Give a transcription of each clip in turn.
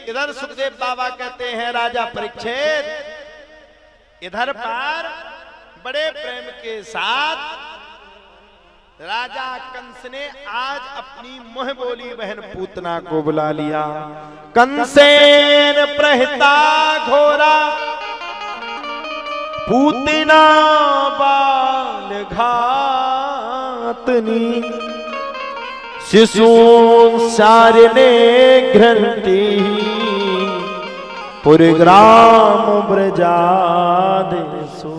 इधर सुखदेव बाबा कहते हैं राजा परीक्षित, इधर पर बड़े प्रेम के साथ राजा कंस ने आज अपनी मुंह बोली बहन पूतना को बुला लिया। कंसेन प्रहिता घोरा पूतना बाल घातनी, शिशु सारने घृंटी पुरग्राम ब्रजादेशु।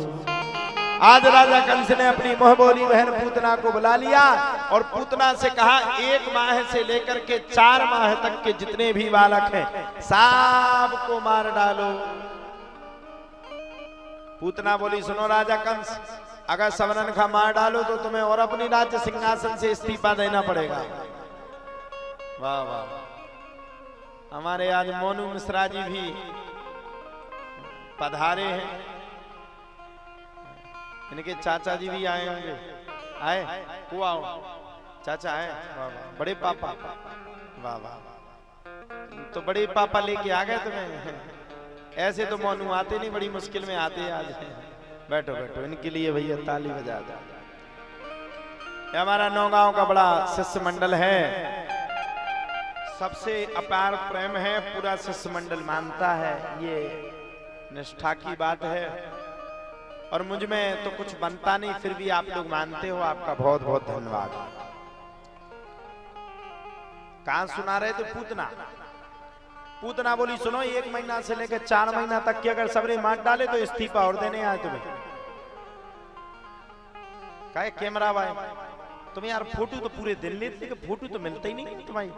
आज राजा कंस ने अपनी मुंह बोली बहन पूतना को बुला लिया और पूतना से कहा 1 माह से लेकर के 4 माह तक के जितने भी बालक हैं सबको मार डालो। पूतना बोली सुनो राजा कंस, अगर सबरन का मार डालो तो तुम्हें और अपनी राज्य सिंहासन से इस्तीफा देना पड़ेगा। वाह वाह, हमारे आज मोनू मिश्रा जी भी पधारे हैं, इनके चाचा जी भी आए होंगे। आए हुआ चाचा है, वाह वाह, बड़े पापा, वाह वाह, तो बड़े पापा लेके आ गए तुम्हें। ऐसे तो मोनू आते नहीं, बड़ी मुश्किल में आते आज। बैठो बैठो, इनके लिए भैया ताली बजा दो। ये हमारा नौगांव का बड़ा शिष्य मंडल है, सबसे अपार प्रेम है, पूरा शिष्य मंडल मानता है, ये निष्ठा की बात है। और मुझ में तो कुछ बनता नहीं, फिर भी आप लोग मानते हो, आपका बहुत बहुत धन्यवाद। कहां सुना रहे थे? पूतना। पूतना बोली सुनो 1 महीना से लेकर 4 महीना तक की अगर सबरे मार डाले तो इस्तीफा और देने आए तुम्हें। कहे कैमरा भाई तुम यार फोटो तो पूरे दिन लेते कि फोटो तो मिलता ही नहीं तुम्हारी।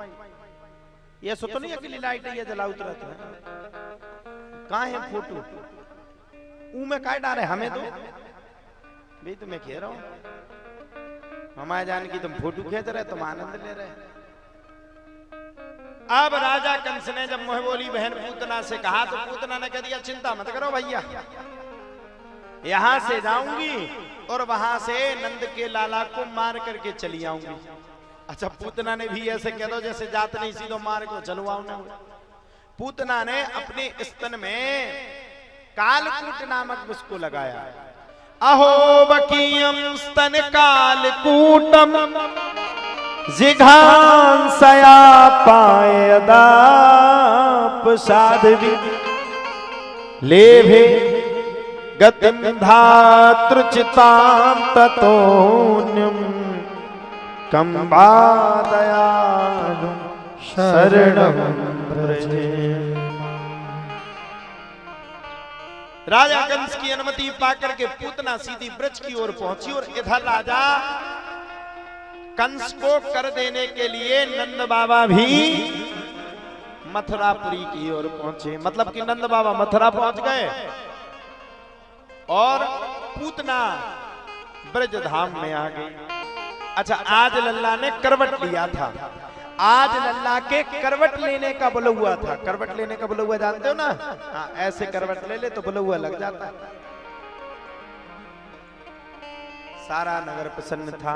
ये सो तो नहीं अकेली लाइट ये जला उतरा तो कहाँ है फोटो? में काय डाले हमें तो भी तुम्हें कह रहा हूं, हमारे जान की तुम फोटो खींच रहे, तुम आनंद ले रहे। अब राजा कंस ने जब मुंह बोली बहन पूतना से कहा तो पूतना ने कह दिया चिंता मत करो भैया, यहां से जाऊंगी और वहां से नंद के लाला को मार करके चली आऊंगी। अच्छा, पूतना ने भी ऐसे कह दो जैसे जात नहीं सीधो मार को चलवाओ ना। पूतना ने अपने स्तन में कालकूट नामक विष को लगाया। अहो बकीयम स्तन कालकूटम जिघांसया पायदाप साध्वी लेभे गतिम धातृचितां ततोन्यम कंबादयालु शरणं व्रजे। राजा कंस की अनुमति पाकर के पूतना सीधी ब्रज की ओर पहुंची और इधर राजा कंस को कर देने के लिए नंद बाबा भी मथुरापुरी की ओर पहुंचे। मतलब कि नंद बाबा मथुरा पहुंच गए और पूतना ब्रज धाम में आ गई। अच्छा, आज लल्ला ने करवट लिया था, आज लल्ला के करवट लेने का बुलौआ था। करवट लेने का बुलौआ जानते हो ना? हाँ, ऐसे करवट ले ले तो बुलौआ लग जाता है। सारा नगर प्रसन्न था।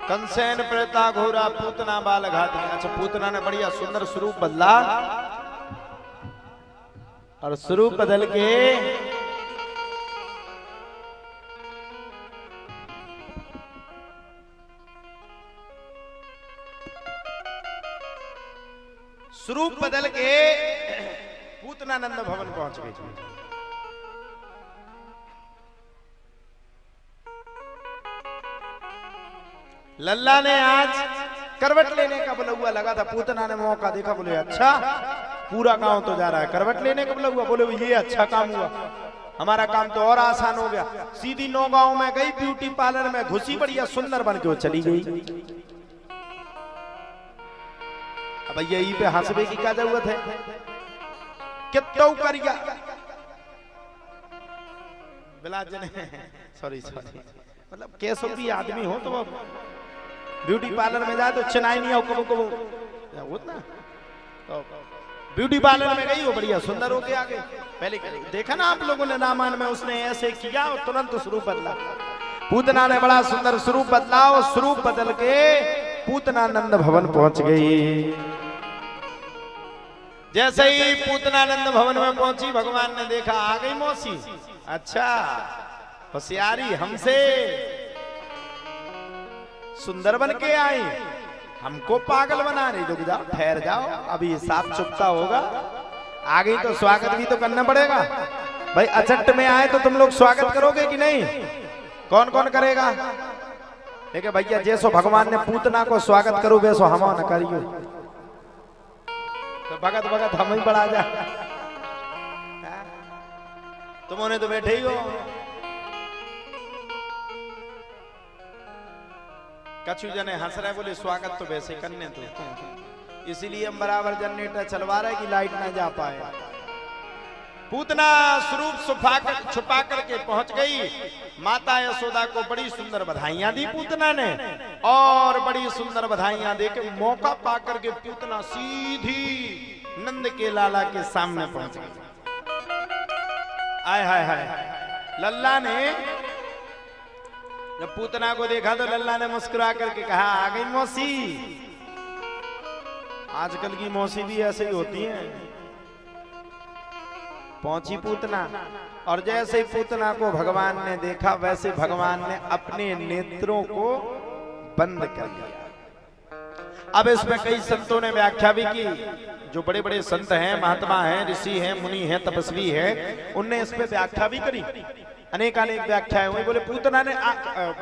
कंसेन प्रेता घोरा पूतना बाल घातनी। अच्छा, पूतना ने बढ़िया सुंदर स्वरूप बदला और स्वरूप बदल के पूतना नंद भवन पहुंच गई। लल्ला ने आज करवट लेने का बुलौआ लगा था। पूतना ने मौका देखा, बोले अच्छा पूरा गांव तो जा रहा है, करवट लेने का बुलौआ। बोले ये अच्छा काम हुआ, हमारा काम तो और आसान हो गया। सीधी नौगांव में गई, ब्यूटी पार्लर में घुसी, बढ़िया सुंदर बन के वो चली गई। अब यही पे हंसबे की क्या जरूरत है? कितना करिया सॉरी मतलब कैसो भी आदमी हो तो वो ब्यूटी पार्लर में जाए तो चिनाई नहीं हो कबो कबो ना। तो ब्यूटी पार्लर में गई, वो बढ़िया सुंदर होके आ गई। पहले देखा ना आप लोगों ने रामायण में, उसने ऐसे किया और तुरंत स्वरूप बदला। पूतना ने बड़ा सुंदर स्वरूप बदला और स्वरूप बदल के पूतना नंद भवन पहुंच गई। जैसे ही पूतना नंद भवन में पहुंची, भगवान ने देखा आ गई मौसी, अच्छा होशियारी, हमसे सुंदर बन के आई, हमको पागल बना रही, रुक जाओ ठहर जाओ, अभी हिसाब चुकता होगा। आ गई तो स्वागत भी तो करना पड़ेगा भाई, अचट में आए तो तुम लोग स्वागत करोगे कि नहीं? कौन कौन करेगा? देखिए भैया, जैसो भगवान ने पूतना को स्वागत करो वैसो हम न करियो, तो भगत भगत हम ही बढ़ा जा, तुम उन्हें तो बैठे ही हो। कछु जने हंस रहे, बोले स्वागत तो वैसे करने तो, इसीलिए हम बराबर जनरेटर चलवा रहे कि लाइट ना जा पाए। पूतना स्वरूप छुपा करके पहुंच गई। माता यशोदा को बड़ी सुंदर बधाइयां दी पूतना ने, और बड़ी सुंदर बधाइयां देके मौका पा करके पूतना सीधी नंद के लाला के सामने पहुंच गई। आय हाय हाय, लल्ला ने जब पूतना को देखा तो लल्ला ने मुस्कुरा करके कहा, आ गई मौसी। आजकल की मौसी भी ऐसे ही होती हैं। पहुंची पूतना, और जैसे ही पूतना को भगवान ने देखा वैसे भगवान ने अपने नेत्रों को बंद कर लिया। अब इसमें कई संतों ने व्याख्या भी की, जो बड़े बड़े संत हैं, महात्मा हैं, ऋषि हैं, मुनि हैं, तपस्वी हैं, उनने इस पे व्याख्या भी करी, अनेकानेक व्याख्याएं हुई। बोले पूतना ने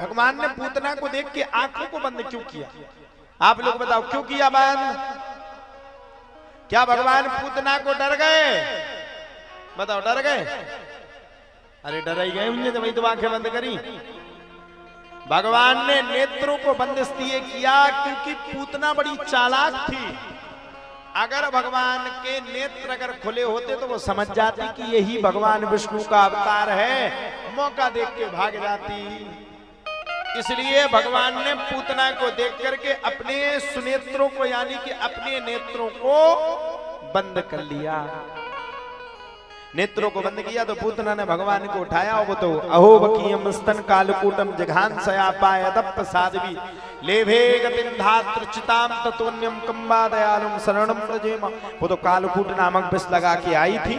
भगवान ने पूतना को देख के आंखों को बंद क्यों किया? आप लोग बताओ क्यों किया बंद? क्या भगवान पूतना को डर गए? बताओ डर गए? अरे डर ही गए मुझे, तो वही तो आंखें बंद करी। भगवान ने नेत्रों को बंद इसलिए किया क्योंकि पूतना बड़ी चालाक थी। अगर भगवान के नेत्र अगर खुले होते तो वो समझ जाती कि यही भगवान विष्णु का अवतार है, मौका देख के भाग जाती। इसलिए भगवान ने पूतना को देख करके अपने सुनेत्रों को, यानी कि अपने नेत्रों को बंद कर लिया। नेत्रों को बंद किया तो पूतना ने भगवान को उठाया, वो तो अहो बकीयम स्तन कालकूटम जघान सया पाय दप्प साध्वी लेभे गतिम धात्र चिताम तत्वन्यम कंबा दयालुम शरणम प्रजेम। वो तो कालकूट नामक विष लगा के आई थी,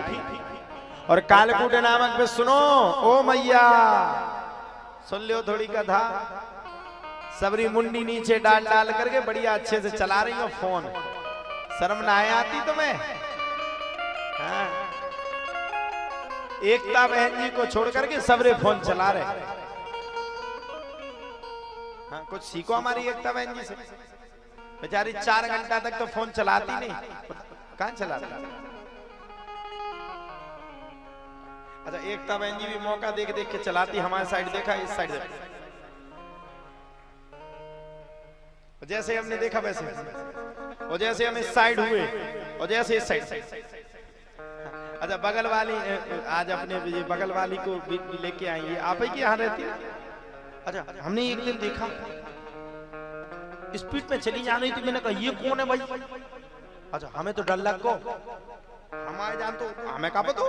और कालकूट नामक विष सुनो ओ मैया, सुन लियो थोड़ी कथा। सबरी मुंडी नीचे डाल डाल करके बढ़िया अच्छे से चला रही हो फोन, शर्म ना आती तुम्हें? हाँ। एकता बहन जी को छोड़ करके सबरे फोन चला रहे। हाँ, कुछ सीखो हमारी एकता बहन जी से। बेचारी 4 घंटा तक तो फोन चलाती नहीं, कहां चलाती? अच्छा, एकता बहन जी भी मौका देख देख के चलाती। हमारे साइड देखा, इस साइड देखा, जैसे हमने देखा वैसे, और जैसे हम इस साइड हुए और जैसे इस साइड। अच्छा, बगल वाली आज अपने बगल वाली को लेके आई है, आप ही की यहाँ रहती है। अच्छा, हमने एक दिन देखा स्पीड में चली जा रही थी, मैंने कहा ये कौन है भाई? अच्छा, हमें तो डर लग गो, हमारे जान तो हमें कहा तो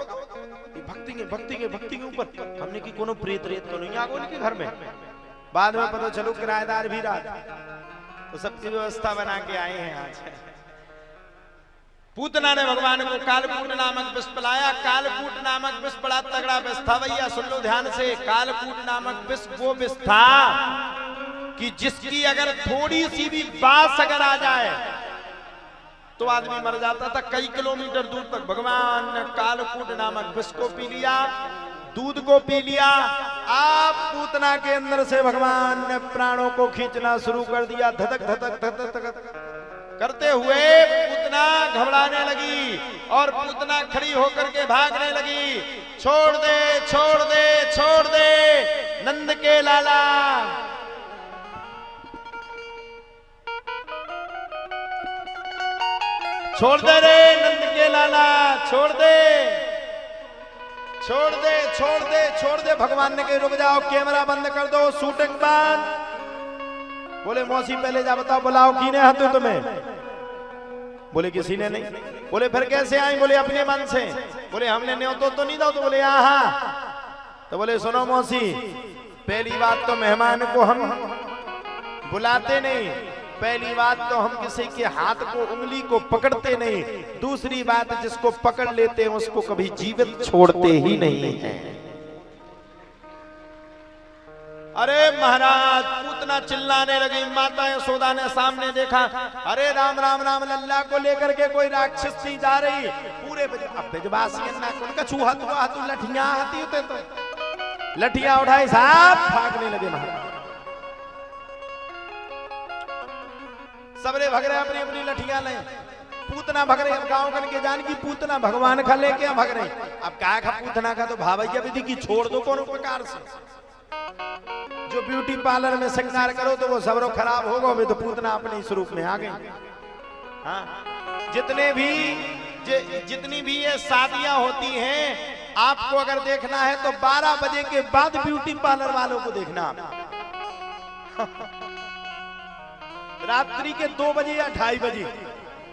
भक्ति के ऊपर हमने की कोनो प्रेत रेत तो नहीं आ गई के घर में। बाद में पता चलो किराएदार भी रहा, तो सबकी व्यवस्था बना के आए हैं आज। पूतना ने भगवान को कालकूट नामक विष पिलाया। कालकूट नामक विष बड़ा तगड़ा विष था भैया, सुन लो ध्यान से। कालकूट नामक विष वो विष था कि जिसकी अगर थोड़ी सी भी बास अगर आ जाए तो आदमी मर जाता था। कई किलोमीटर दूर तक भगवान ने कालकूट नामक विष को पी लिया, दूध को पी लिया। आप पूतना के अंदर से भगवान ने प्राणों को खींचना शुरू कर दिया। धधक धधक धधक धधक करते हुए पूतना घबराने लगी और पूतना खड़ी होकर के भागने लगी। छोड़ दे छोड़ दे छोड़ दे नंद के लाला। छोड़ दे रे नंद के लाला, छोड़ दे छोड़ दे छोड़ दे छोड़ दे। भगवान ने कहा रुक जाओ, कैमरा बंद कर दो, शूटिंग बंद। बोले मौसी पहले जा बताओ, बुलाओ किने हाथों तुम्हें? बोले किसी ने नहीं। बोले फिर कैसे आई? बोले अपने मन से। बोले हमने न्योता तो नहीं दो। तो बोले हाँ। तो बोले सुनो मौसी, पहली बात तो मेहमान को हम बुलाते नहीं, पहली बात तो हम किसी के हाथ को उंगली को पकड़ते नहीं, दूसरी बात जिसको पकड़ लेते हैं उसको कभी जीवित छोड़ते ही नहीं है। अरे महाराज पूतना चिल्लाने लगी, माता यशोदा ने सामने देखा, अरे राम राम राम लल्ला को लेकर के कोई राक्षस नहीं जा रही, पूरे उनका चूहा तू लठिया आती होते तो लठिया उठाई साहब भागने लगे महाराज। सबरे भग रहे अपनी अपनी लठिया ले, पूतना भग रहे, गाँव करके जान की पूतना भगवान खा लेके भग रहे। अब क्या खा पूतना का तो भावैया विधि की छोड़ दो कौन प्रकार से, जो ब्यूटी पार्लर में श्रृंगार करो तो वो सबरो खराब होगा, वे तो पूतना अपने स्वरूप में आ गई। हाँ, जितनी भी ये शादियां होती हैं, आपको अगर देखना है तो 12 बजे के बाद ब्यूटी पार्लर वालों को देखना। रात्रि के 2 बजे या 2:30 बजे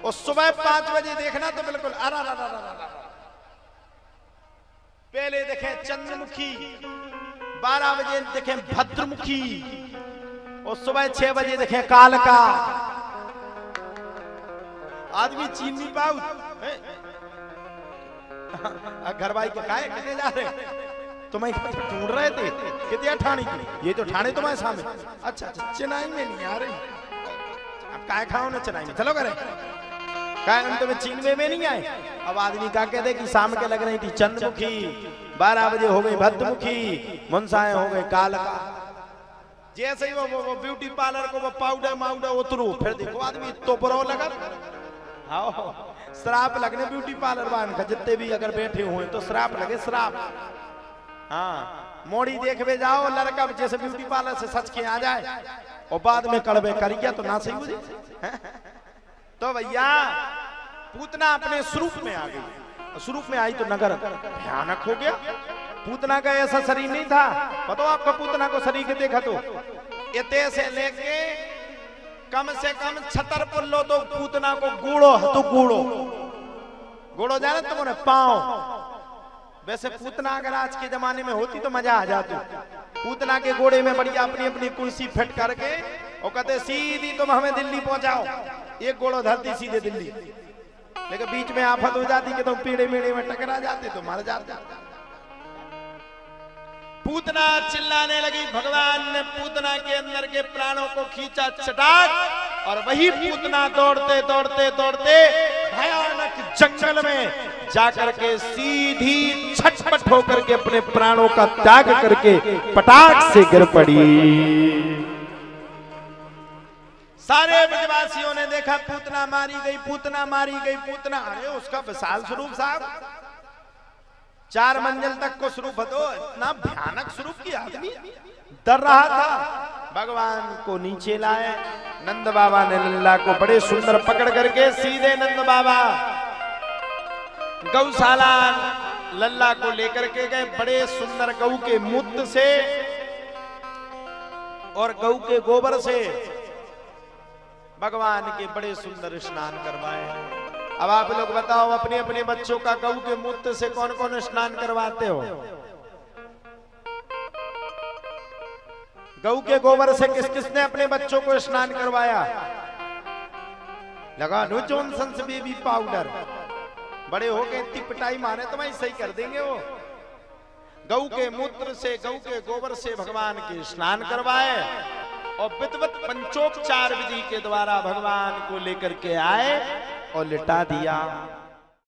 और सुबह 5 बजे देखना तो बिल्कुल अरा रा रा रा। पहले देखें चंद्रमुखी, 12 बजे देखें भद्रमुखी और सुबह 6 बजे देखें कालका। आदमी चीन नहीं पाऊ घर भाई के काहे कितने जा रहे तुम्हें ढूंढ रहे थे, कितने ठाणे की, ये तो ठाणे तुम्हारे सामने। अच्छा चेन्नई में नहीं आ रही, अब काहे खाओ ना चेन्नई में, चलो करे काहे हम तुम्हें चीन में नहीं आए। अब आदमी क्या कहते कि शाम के लग रही थी चंद्रमुखी, 12 बजे हो गई भद्रमुखी, मुंसाएं हो गए कालका। जैसे ही वो ब्यूटी पार्लर को वो पाउडर माउडर उतरू, फिर देखो आदमी तो परो लगा। हाँ श्राप लगने ब्यूटी पार्लर वान का, जितने भी अगर बैठे हुए तो श्राप लगे श्राप। हाँ मोड़ी देखवे जाओ लड़का जैसे ब्यूटी पार्लर से सच के आ जाए और बाद में कड़वे करिया तो ना सही हो जाए। तो भैया पूतना अपने स्वरूप में आ गई, स्वरूप में आई तो नगर भयानक हो गया। पूतना का ऐसा शरीर नहीं था, बताओ आपका पूतना को शरीर के देखा तो इतने से लेके कम से कम 76 पुल्लो तो पूतना को गूड़ो तो गूड़ो जाने तुम्हारे पांव। वैसे पूतना अगर आज के जमाने में होती तो मजा आ जाती। पूतना के घोड़े में बढ़िया अपनी अपनी कुर्सी फिट करके और कहते सीधी तुम हमें दिल्ली पहुंचाओ, एक घोड़ो धरती सीधे दिल्ली, लेकिन बीच में आफत हो जाती कि तुम पीड़े मेड़े में टकरा जाते तो मर जाते। पूतना चिल्लाने लगी, भगवान ने पूतना के अंदर के प्राणों को खींचा चटाक, और वही पूतना दौड़ते दौड़ते दौड़ते भयानक जंगल में जाकर के सीधी छटपट होकर के अपने प्राणों का त्याग करके पटाख से गिर पड़ी। सारे ब्रजवासियों ने देखा पूतना मारी गई, पूतना मारी गई, पूतना। अरे उसका विशाल स्वरूप साहब 4 मंजिल तक को स्वरूप तो इतना भयानक स्वरूप की आदमी डर रहा था। भगवान को नीचे लाए, नंद बाबा ने लल्ला को बड़े सुंदर पकड़ करके सीधे नंद बाबा गौशाला लल्ला को लेकर के गए। बड़े सुंदर गऊ के मूत्र से और गऊ के गोबर से भगवान के बड़े सुंदर स्नान करवाए। अब आप लोग बताओ अपने अपने बच्चों का गऊ के मूत्र से कौन कौन स्नान करवाते हो? गऊ के गोबर से किस किसने अपने बच्चों को स्नान करवाया? लगा नो जॉनसन बेबी पाउडर, बड़े हो गए इतनी पिटाई मारे तो मैं सही कर देंगे। वो गऊ के मूत्र से गऊ के गोबर से भगवान के स्नान करवाए और विधिवत पंचोपचार विधि के द्वारा भगवान को लेकर के आए और लिटा दिया।